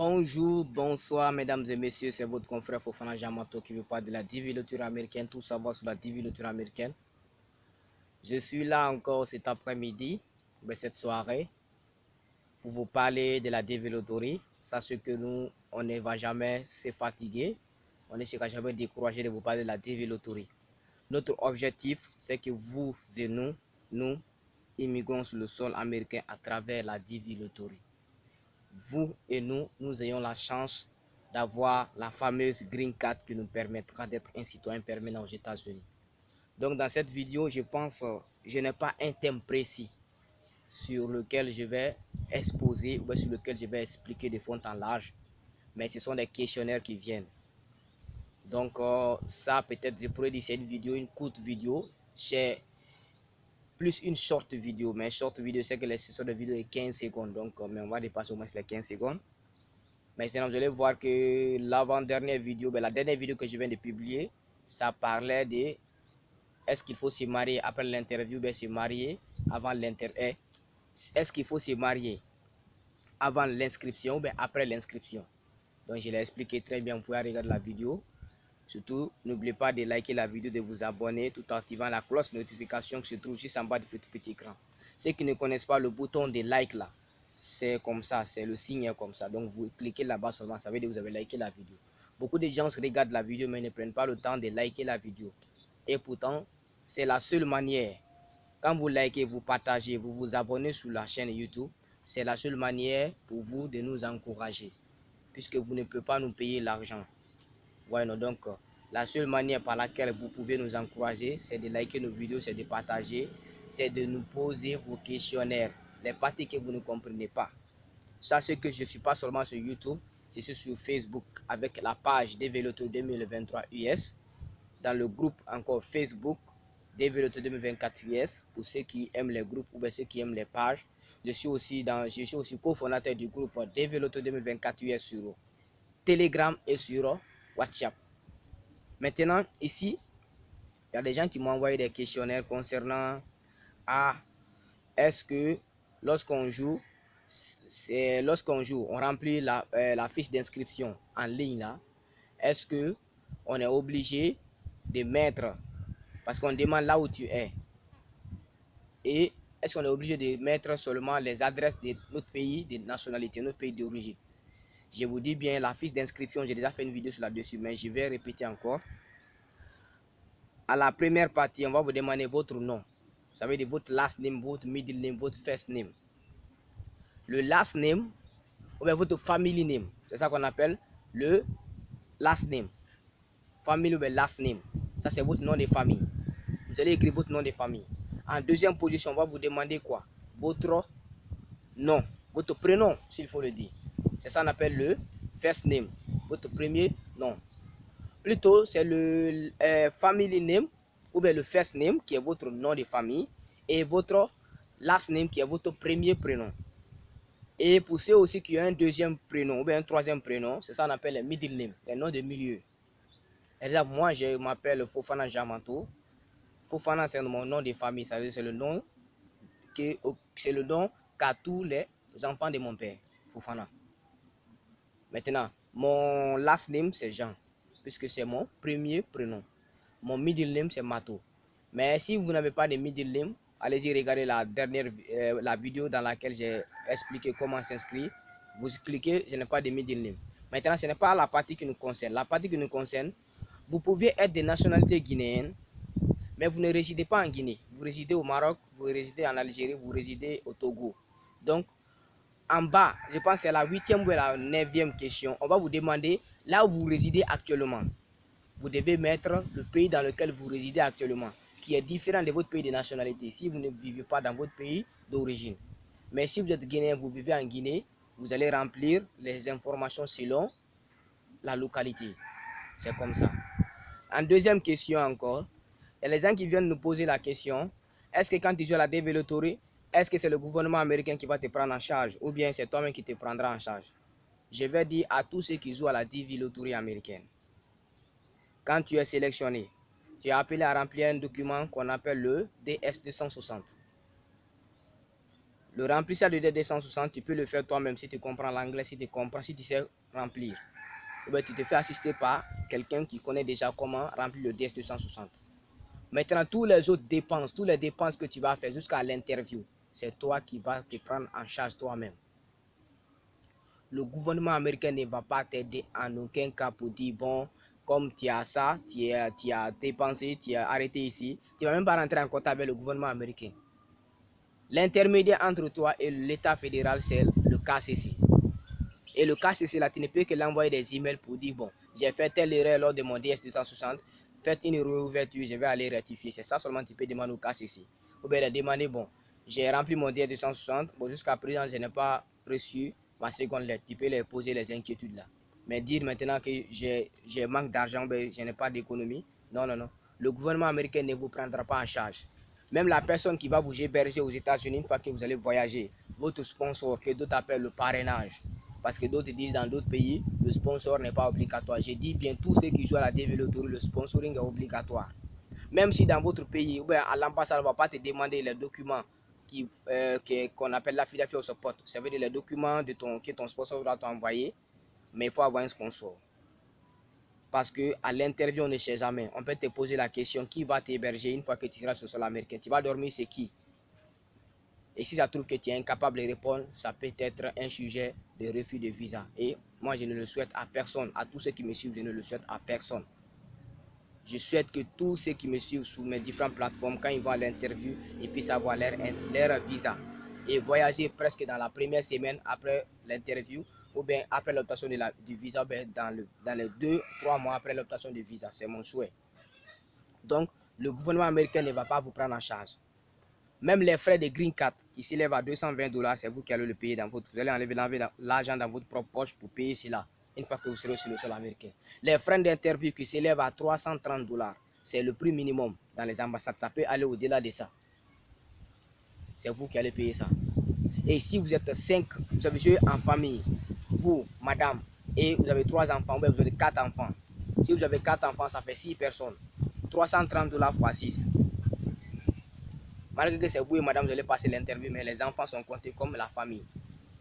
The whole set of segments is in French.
Bonjour, bonsoir mesdames et messieurs, c'est votre confrère Fofana Jamato qui vous parle de la développure américaine, tout savoir sur la développure américaine. Je suis là encore cet après-midi, cette soirée, pour vous parler de la développeur. Sachez que nous, on ne va jamais se fatiguer, on ne sera jamais découragé de vous parler de la développeur. Notre objectif, c'est que vous et nous immigrons sur le sol américain à travers la développeur. Vous et nous ayons la chance d'avoir la fameuse Green Card qui nous permettra d'être un citoyen permanent aux États-Unis. Donc dans cette vidéo, je n'ai pas un thème précis sur lequel je vais exposer ou sur lequel je vais expliquer de fond en large, mais ce sont des questionnaires qui viennent. Donc ça peut-être je pourrais dire c'est une vidéo, une courte vidéo, c'est plus une short vidéo, mais short vidéo c'est que les sessions de vidéo est 15 secondes, donc mais on va dépasser au moins les 15 secondes. Maintenant, vous allez voir que l'avant-dernière vidéo, la dernière vidéo que je viens de publier, ça parlait de est-ce qu'il faut se marier après l'interview, se marier avant l'interview. Est-ce qu'il faut se marier avant l'inscription ou après l'inscription? Donc, je l'ai expliqué très bien, vous pouvez regarder la vidéo. Surtout, n'oubliez pas de liker la vidéo, de vous abonner tout en activant la cloche de notification qui se trouve juste en bas de votre petit écran. Ceux qui ne connaissent pas le bouton de like là, c'est comme ça, c'est le signe comme ça. Donc vous cliquez là-bas seulement, ça veut dire que vous avez liké la vidéo. Beaucoup de gens regardent la vidéo mais ne prennent pas le temps de liker la vidéo. Et pourtant, c'est la seule manière. Quand vous likez, vous partagez, vous vous abonnez sur la chaîne YouTube, c'est la seule manière pour vous de nous encourager. Puisque vous ne pouvez pas nous payer l'argent. Voilà, donc la seule manière par laquelle vous pouvez nous encourager, c'est de liker nos vidéos, c'est de partager, c'est de nous poser vos questionnaires, les parties que vous ne comprenez pas. Sachez que je ne suis pas seulement sur YouTube, je suis sur Facebook avec la page Développeur 2023 US, dans le groupe encore Facebook Développeur 2024 US pour ceux qui aiment les groupes ou ceux qui aiment les pages. Je suis aussi cofondateur du groupe Développeur 2024 US sur Telegram et sur WhatsApp. Maintenant, ici, il y a des gens qui m'ont envoyé des questionnaires concernant est-ce que lorsqu'on joue, on remplit la fiche d'inscription en ligne là, est-ce que on est obligé de mettre, parce qu'on demande là où tu es, et est-ce qu'on est obligé de mettre seulement les adresses de notre pays de nationalité, notre pays d'origine? Je vous dis bien, la fiche d'inscription, j'ai déjà fait une vidéo sur là-dessus, mais je vais répéter encore. À la première partie, on va vous demander votre nom. Ça veut dire votre last name, votre middle name, votre first name. Le last name, ou bien votre family name. C'est ça qu'on appelle le last name. Family ou bien last name. Ça, c'est votre nom de famille. Vous allez écrire votre nom de famille. En deuxième position, on va vous demander quoi? Votre nom. Votre prénom, s'il faut le dire. C'est ça qu'on appelle le first name. Votre premier nom. Plutôt, c'est le family name ou bien le first name qui est votre nom de famille et votre last name qui est votre premier prénom. Et pour ceux aussi qui ont un deuxième prénom ou bien un troisième prénom, c'est ça qu'on appelle les middle name, les noms de milieu. Exemple, moi, je m'appelle Fofana Jamato. Fofana, c'est mon nom de famille, c'est le nom qu'a tous les enfants de mon père, Fofana. Maintenant, mon last name, c'est Jean, puisque c'est mon premier prénom. Mon middle name, c'est Mato. Mais si vous n'avez pas de middle name, allez-y regarder la vidéo dans laquelle j'ai expliqué comment s'inscrire. Vous cliquez, je n'ai pas de middle name. Maintenant, ce n'est pas la partie qui nous concerne. La partie qui nous concerne, vous pouvez être de nationalité guinéenne, mais vous ne résidez pas en Guinée. Vous résidez au Maroc, vous résidez en Algérie, vous résidez au Togo. Donc, en bas, je pense que c'est la 8e ou la 9e question. On va vous demander là où vous résidez actuellement. Vous devez mettre le pays dans lequel vous résidez actuellement, qui est différent de votre pays de nationalité, si vous ne vivez pas dans votre pays d'origine. Mais si vous êtes guinéen, vous vivez en Guinée, vous allez remplir les informations selon la localité. C'est comme ça. En deuxième question encore, il y a les gens qui viennent nous poser la question, est-ce que quand tu joues à la DV Lottery, est-ce que c'est le gouvernement américain qui va te prendre en charge ou bien c'est toi-même qui te prendra en charge? Je vais dire à tous ceux qui jouent à la DV Lottery américaine, quand tu es sélectionné, tu es appelé à remplir un document qu'on appelle le DS260. Le remplissage de D260, tu peux le faire toi-même si tu comprends l'anglais, si tu sais remplir. Ou bien tu te fais assister par quelqu'un qui connaît déjà comment remplir le DS260. Maintenant, tous les autres dépenses, toutes les dépenses que tu vas faire jusqu'à l'interview, c'est toi qui vas te prendre en charge toi-même. Le gouvernement américain ne va pas t'aider en aucun cas pour dire, bon, comme tu as ça, tu as dépensé, tu as arrêté ici, tu ne vas même pas rentrer en contact avec le gouvernement américain. L'intermédiaire entre toi et l'État fédéral, c'est le KCC. Et le KCC, là, tu ne peux que l'envoyer des emails pour dire, bon, j'ai fait telle erreur lors de mon DS260, faites une réouverture, je vais aller rectifier. C'est ça seulement tu peux demander au KCC. Ou bien demander, bon, j'ai rempli mon DS260, bon, jusqu'à présent, je n'ai pas reçu ma seconde lettre. Tu peux les poser les inquiétudes là. Mais dire maintenant que j'ai manque d'argent, ben, je n'ai pas d'économie. Non, non, non. Le gouvernement américain ne vous prendra pas en charge. Même la personne qui va vous héberger aux États-Unis une fois que vous allez voyager, votre sponsor, que d'autres appellent le parrainage. Parce que d'autres disent dans d'autres pays, le sponsor n'est pas obligatoire. Je dis bien, tous ceux qui jouent à la DV Lottery, le sponsoring est obligatoire. Même si dans votre pays, ou bien à l'ambassade, on ne va pas te demander les documents qu'on appelle l'affidavit au support. Ça veut dire les documents que ton sponsor va t'envoyer, mais il faut avoir un sponsor. Parce qu'à l'interview, on ne sait jamais. On peut te poser la question, qui va t'héberger une fois que tu seras sur le sol américain? Tu vas dormir, c'est qui? Et si ça trouve que tu es incapable de répondre, ça peut être un sujet de refus de visa. Et moi, je ne le souhaite à personne. À tous ceux qui me suivent, je ne le souhaite à personne. Je souhaite que tous ceux qui me suivent sur mes différentes plateformes, quand ils vont à l'interview, ils puissent avoir leur visa. Et voyager presque dans la première semaine après l'interview, ou bien après l'obtention du visa, dans les 2-3 mois après l'obtention du visa. C'est mon souhait. Donc, le gouvernement américain ne va pas vous prendre en charge. Même les frais de green card qui s'élèvent à 220 $, c'est vous qui allez le payer dans votre... Vous allez enlever l'argent dans votre propre poche pour payer cela une fois que vous serez sur le sol américain. Les frais d'interview qui s'élèvent à 330 $, c'est le prix minimum dans les ambassades. Ça peut aller au-delà de ça. C'est vous qui allez payer ça. Et si vous êtes 5, vous avez joué en famille, vous, madame, et vous avez 3 enfants, ou vous avez 4 enfants. Si vous avez 4 enfants, ça fait 6 personnes. 330 $ fois 6. Malgré que c'est vous et madame, vous allez passer l'interview, mais les enfants sont comptés comme la famille.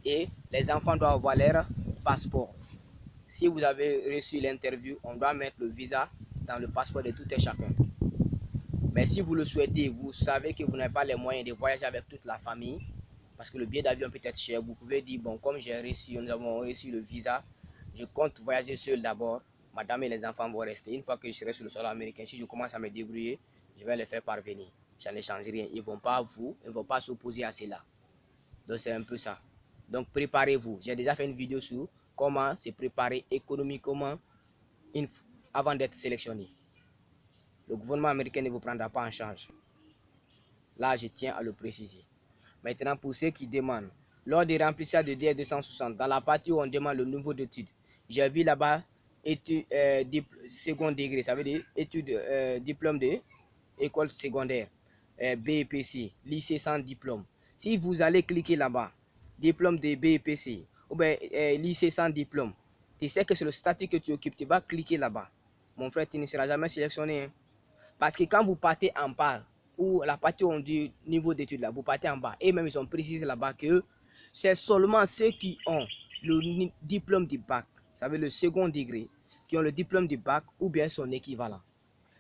Et les enfants doivent avoir leur passeport. Si vous avez reçu l'interview, on doit mettre le visa dans le passeport de tout et chacun. Mais si vous le souhaitez, vous savez que vous n'avez pas les moyens de voyager avec toute la famille, parce que le billet d'avion peut être cher, vous pouvez dire, bon, comme nous avons reçu le visa, je compte voyager seul d'abord, madame et les enfants vont rester. Une fois que je serai sur le sol américain, si je commence à me débrouiller, je vais les faire parvenir. Ça ne change rien. Ils ne vont pas s'opposer à cela. Donc c'est un peu ça. Donc préparez-vous. J'ai déjà fait une vidéo sur comment se préparer économiquement avant d'être sélectionné. Le gouvernement américain ne vous prendra pas en charge. Là, je tiens à le préciser. Maintenant, pour ceux qui demandent, lors des remplissages de DS260, dans la partie où on demande le niveau d'études, j'ai vu là-bas études second degré, ça veut dire études diplôme de école secondaire, BEPC, lycée sans diplôme. Si vous allez cliquer là-bas, diplôme de BEPC ou bien lycée sans diplôme, tu sais que c'est le statut que tu occupes, tu vas cliquer là-bas. Mon frère, tu ne seras jamais sélectionné. Hein. Parce que quand vous partez en bas, ou la partie où on dit niveau d'études là, vous partez en bas, et même ils ont précisé là-bas que c'est seulement ceux qui ont le diplôme du bac, ça veut dire le second degré, qui ont le diplôme du bac ou bien son équivalent.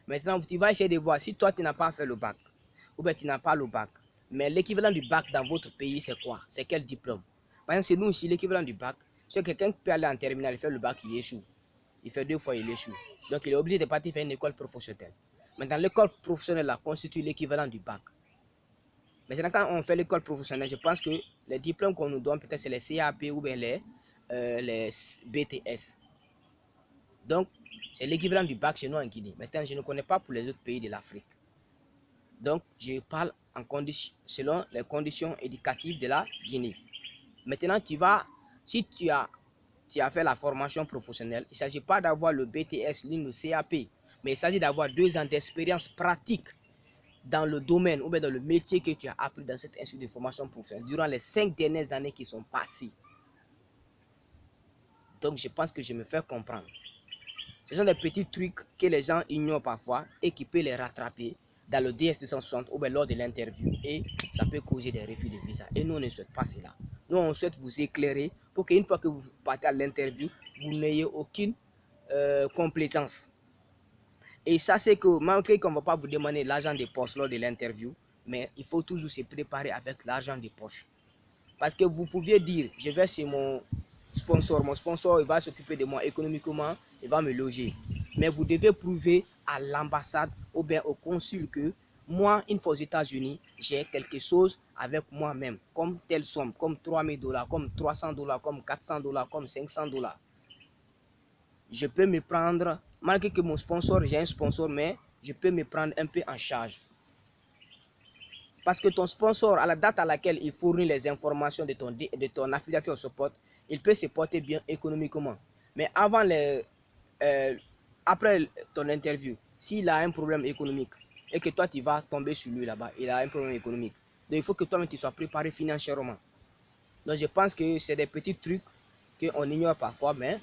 Maintenant, tu vas essayer de voir si toi tu n'as pas fait le bac, ou bien tu n'as pas le bac. Mais l'équivalent du bac dans votre pays, c'est quoi? C'est quel diplôme? Par exemple, c'est nous ici, l'équivalent du bac, c'est quelqu'un qui peut aller en terminale, il fait le bac, il échoue. Il fait 2 fois, il échoue. Donc, il est obligé de partir faire une école professionnelle. Maintenant, l'école professionnelle là, constitue l'équivalent du bac. Maintenant, quand on fait l'école professionnelle, je pense que les diplômes qu'on nous donne, peut-être c'est les CAP ou bien les BTS. Donc, c'est l'équivalent du bac chez nous en Guinée. Maintenant, je ne connais pas pour les autres pays de l'Afrique. Donc, je parle selon les conditions éducatives de la Guinée. Maintenant, si tu as fait la formation professionnelle, il ne s'agit pas d'avoir le BTS, le CAP, mais il s'agit d'avoir 2 ans d'expérience pratique dans le domaine ou bien dans le métier que tu as appris dans cet institut de formation professionnelle durant les 5 dernières années qui sont passées. Donc, je pense que je me fais comprendre. Ce sont des petits trucs que les gens ignorent parfois et qui peuvent les rattraper dans le DS-260 ou bien lors de l'interview et ça peut causer des refus de visa. Et nous, on ne souhaite pas cela. Nous, on souhaite vous éclairer pour qu'une fois que vous partez à l'interview, vous n'ayez aucune complaisance. Et ça, c'est que malgré qu'on ne va pas vous demander l'argent de poche lors de l'interview, mais il faut toujours se préparer avec l'argent de poche. Parce que vous pouviez dire, je vais chez mon sponsor il va s'occuper de moi économiquement, il va me loger. Mais vous devez prouver à l'ambassade ou bien au consul que moi, une fois aux États-Unis, j'ai quelque chose avec moi-même, comme telle somme, comme $3000, comme $300, comme $400, comme $500. Je peux me prendre, malgré que mon sponsor, j'ai un sponsor, mais je peux me prendre un peu en charge. Parce que ton sponsor, à la date à laquelle il fournit les informations de ton affiliation au support, il peut se porter bien économiquement. Mais après ton interview, s'il a un problème économique et que toi tu vas tomber sur lui là-bas, il a un problème économique. Donc il faut que toi-même tu sois préparé financièrement. Donc je pense que c'est des petits trucs qu'on ignore parfois, mais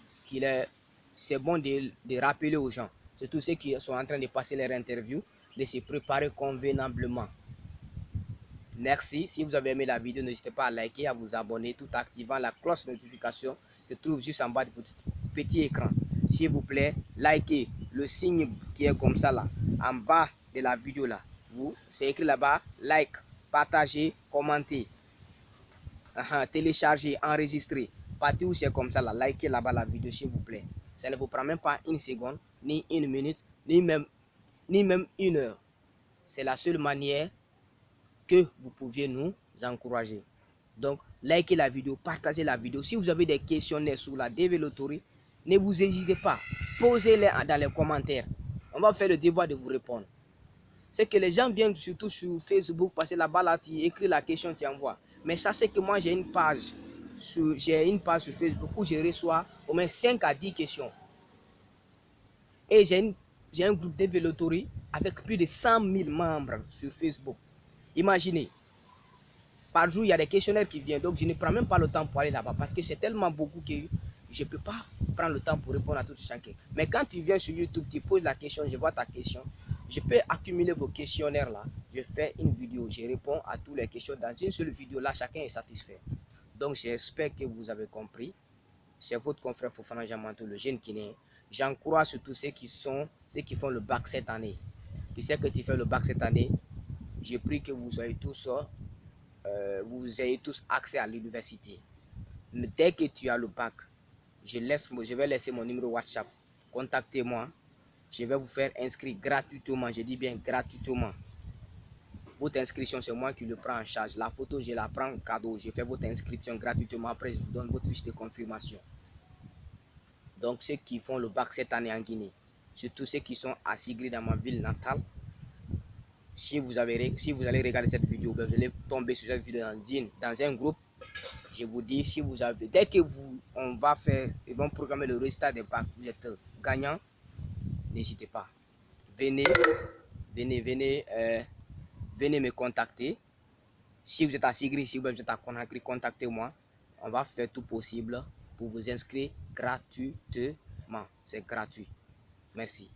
c'est bon de rappeler aux gens, surtout ceux qui sont en train de passer leur interview, de se préparer convenablement. Merci. Si vous avez aimé la vidéo, n'hésitez pas à liker, à vous abonner tout en activant la cloche de notification qui se trouve juste en bas de votre petit écran. S'il vous plaît, likez le signe qui est comme ça là, en bas de la vidéo là. C'est écrit là-bas, like, partagez, commentez, télécharger, enregistrer. Partout où c'est comme ça là, likez là-bas la vidéo s'il vous plaît. Ça ne vous prend même pas une seconde, ni une minute, ni même une heure. C'est la seule manière que vous pouviez nous encourager. Donc, likez la vidéo, partagez la vidéo. Si vous avez des questionnaires sur la développeur, ne vous hésitez pas. Posez-les dans les commentaires. On va faire le devoir de vous répondre. C'est que les gens viennent surtout sur Facebook parce que là-bas, là, tu écris la question, tu envoies. Mais ça, c'est que moi, j'ai une page sur Facebook où je reçois au moins 5 à 10 questions. Et j'ai un groupe développeur avec plus de 100 000 membres sur Facebook. Imaginez. Par jour, il y a des questionnaires qui viennent. Donc, je ne prends même pas le temps pour aller là-bas parce que c'est tellement beaucoup que je ne peux pas prendre le temps pour répondre à tout chacun. Mais quand tu viens sur YouTube, tu poses la question, je vois ta question. Je peux accumuler vos questionnaires là. Je fais une vidéo, je réponds à toutes les questions dans une seule vidéo. Là, chacun est satisfait. Donc, j'espère que vous avez compris. C'est votre confrère Fofana Diamanto, le jeune Guinéen. J'encourage surtout ceux qui font le bac cette année. Tu sais que tu fais le bac cette année. Je prie que vous soyez tous vous ayez tous accès à l'université. Dès que tu as le bac, je vais laisser mon numéro WhatsApp. Contactez-moi. Je vais vous faire inscrire gratuitement. Je dis bien gratuitement. Votre inscription, c'est moi qui le prends en charge. La photo, je la prends cadeau. Je fais votre inscription gratuitement. Après, je vous donne votre fiche de confirmation. Donc, ceux qui font le bac cette année en Guinée, surtout ceux qui sont à Sigri dans ma ville natale, si vous allez regarder cette vidéo, vous allez tomber sur cette vidéo dans un groupe. Je vous dis, si vous avez, dès que ils vont programmer le résultat des bacs, vous êtes gagnant, n'hésitez pas. Venez me contacter. Si vous êtes à Sigri, si vous êtes à Conakry, contactez-moi. On va faire tout possible pour vous inscrire gratuitement. C'est gratuit. Merci.